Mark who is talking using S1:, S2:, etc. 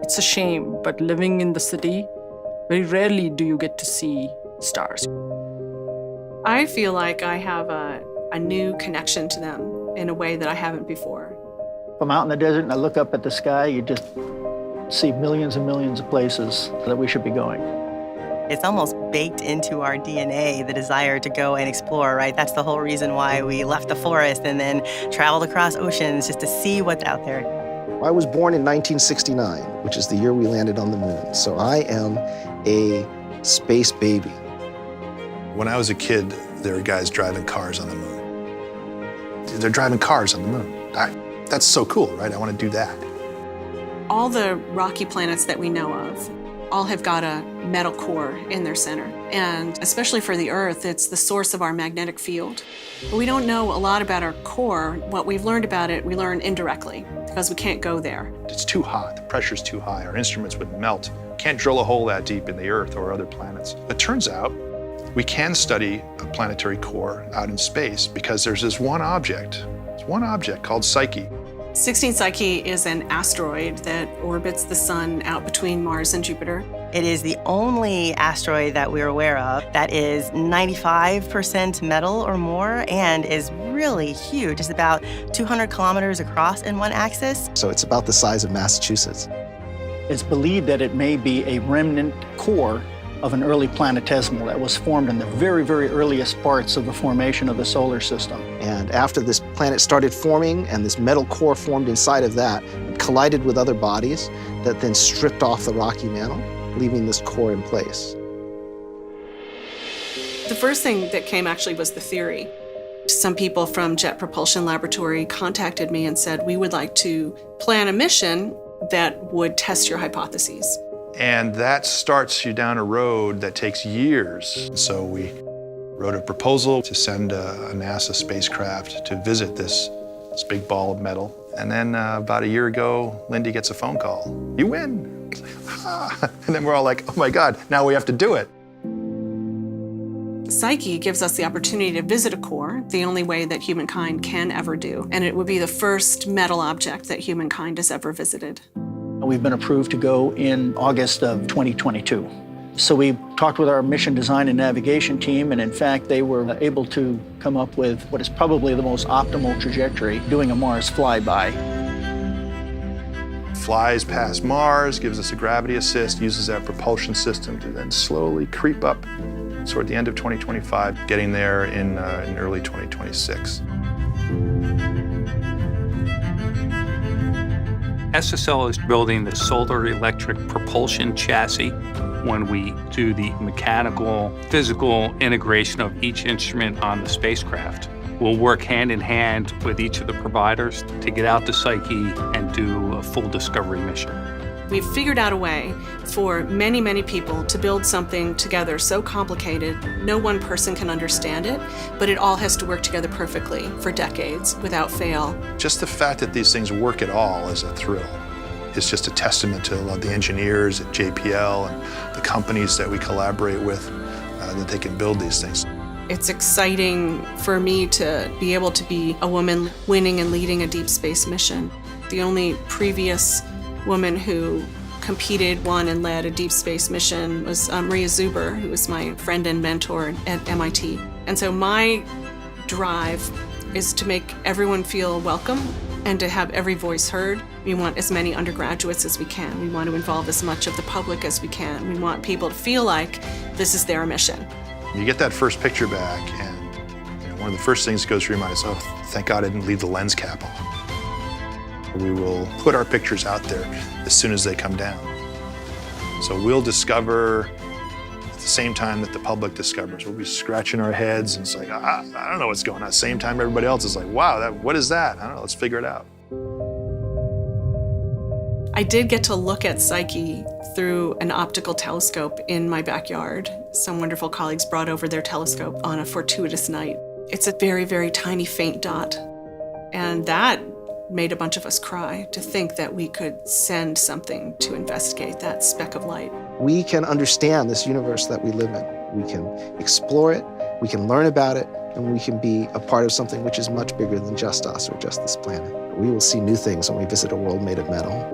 S1: It's a shame, but living in the city, very rarely do you get to see stars.
S2: I feel like I have a new connection to them in a way that I haven't before.
S3: If I'm out in the desert and I look up at the sky, you just see millions and millions of places that we should be going.
S4: It's almost baked into our DNA, the desire to go and explore, right? That's the whole reason why we left the forest and then traveled across oceans just to see what's out there.
S5: I was born in 1969, which is the year we landed on the moon. So I am a space baby.
S6: When I was a kid, there were guys driving cars on the moon. They're driving cars on the moon. That's so cool, right? I want to do that.
S2: All the rocky planets that we know of all have got a metal core in their center. And especially for the Earth, it's the source of our magnetic field. But we don't know a lot about our core. What we've learned about it, we learn indirectly because we can't go there.
S6: It's too hot, the pressure's too high, our instruments would melt. Can't drill a hole that deep in the Earth or other planets. It turns out we can study a planetary core out in space because there's this one object. It's one object called Psyche.
S2: 16 Psyche is an asteroid that orbits the sun out between Mars and Jupiter.
S4: It is the only asteroid that we're aware of that is 95% metal or more and is really huge. It's about 200 kilometers across in one axis.
S5: So it's about the size of Massachusetts.
S3: It's believed that it may be a remnant core of an early planetesimal that was formed in the very, very earliest parts of the formation of the solar system.
S5: And after this planet started forming and this metal core formed inside of that, it collided with other bodies that then stripped off the rocky mantle, leaving this core in place.
S2: The first thing that came actually was the theory. Some people from Jet Propulsion Laboratory contacted me and said, we would like to plan a mission that would test your hypotheses.
S6: And that starts you down a road that takes years. So we wrote a proposal to send a NASA spacecraft to visit this big ball of metal. And then about a year ago, Lindy gets a phone call. You win. And then we're all like, oh my God, now we have to do it.
S2: Psyche gives us the opportunity to visit a core, the only way that humankind can ever do. And it would be the first metal object that humankind has ever visited.
S3: We've been approved to go in August of 2022. So we talked with our mission design and navigation team, and in fact, they were able to come up with what is probably the most optimal trajectory, doing a Mars flyby.
S6: Flies past Mars, gives us a gravity assist, uses that propulsion system to then slowly creep up toward the end of 2025, getting there in early 2026.
S7: SSL is building the solar electric propulsion chassis. When we do the mechanical, physical integration of each instrument on the spacecraft, we'll work hand in hand with each of the providers to get out to Psyche and do a full discovery mission.
S2: We've figured out a way for many, many people to build something together so complicated, no one person can understand it, but it all has to work together perfectly for decades without fail.
S6: Just the fact that these things work at all is a thrill. It's just a testament to the engineers at JPL and the companies that we collaborate with, that they can build these things.
S2: It's exciting for me to be able to be a woman winning and leading a deep space mission. The only previous woman who competed, won, and led a deep space mission was Maria Zuber, who was my friend and mentor at MIT. And so my drive is to make everyone feel welcome and to have every voice heard. We want as many undergraduates as we can. We want to involve as much of the public as we can. We want people to feel like this is their mission.
S6: You get that first picture back, and one of the first things that goes through your mind is, oh, thank God I didn't leave the lens cap on. We will put our pictures out there as soon as they come down. So we'll discover at the same time that the public discovers. We'll be scratching our heads and it's like, I don't know what's going on. At the same time everybody else is like, wow, what is that? I don't know, let's figure it out.
S2: I did get to look at Psyche through an optical telescope in my backyard. Some wonderful colleagues brought over their telescope on a fortuitous night. It's a very, very tiny, faint dot. And that made a bunch of us cry to think that we could send something to investigate that speck of light.
S5: We can understand this universe that we live in. We can explore it, we can learn about it, and we can be a part of something which is much bigger than just us or just this planet. We will see new things when we visit a world made of metal.